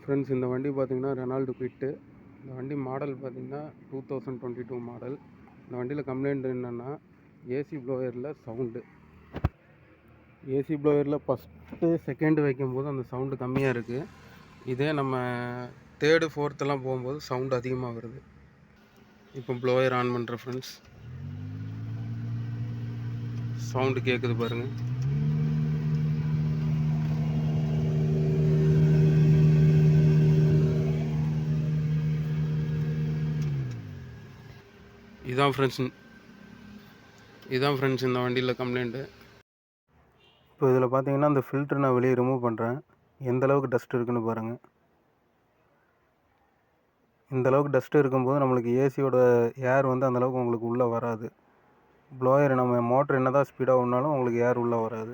Friends, இந்த வண்டி பார்த்தீங்கன்னா ரெனால்டு குவிட்டு. இந்த வண்டி மாடல் பார்த்தீங்கன்னா 2022 மாடல். இந்த வண்டியில் கம்ப்ளைண்ட் என்னென்னா ஏசி ப்ளோயரில் சவுண்டு. ஏசி ப்ளோயரில் ஃபஸ்ட்டு செகண்டு வைக்கும்போது அந்த சவுண்டு கம்மியாக இருக்குது. இதே நம்ம தேர்டு ஃபோர்த்தெல்லாம் போகும்போது சவுண்டு அதிகமாக வருது. இப்போ ப்ளோயர் ஆன் பண்ணுற ஃப்ரெண்ட்ஸ், சவுண்டு கேட்குது பாருங்கள். இதான் ஃப்ரெண்ட்ஸ் இந்த வண்டியில் கம்ப்ளைண்ட்டு. இப்போ இதில் பார்த்தீங்கன்னா அந்த ஃபில்ட்ரு நான் வெளியே ரிமூவ் பண்ணுறேன். எந்த அளவுக்கு டஸ்ட் இருக்குன்னு பாருங்கள். இந்த அளவுக்கு டஸ்ட் இருக்கும்போது நம்மளுக்கு ஏசியோட ஏர் வந்து அந்தளவுக்கு உங்களுக்கு உள்ளே வராது. ப்ளோயர் நம்ம மோட்ரு என்ன தான் ஸ்பீடாக ஓடினாலும் உங்களுக்கு ஏர் உள்ளே வராது.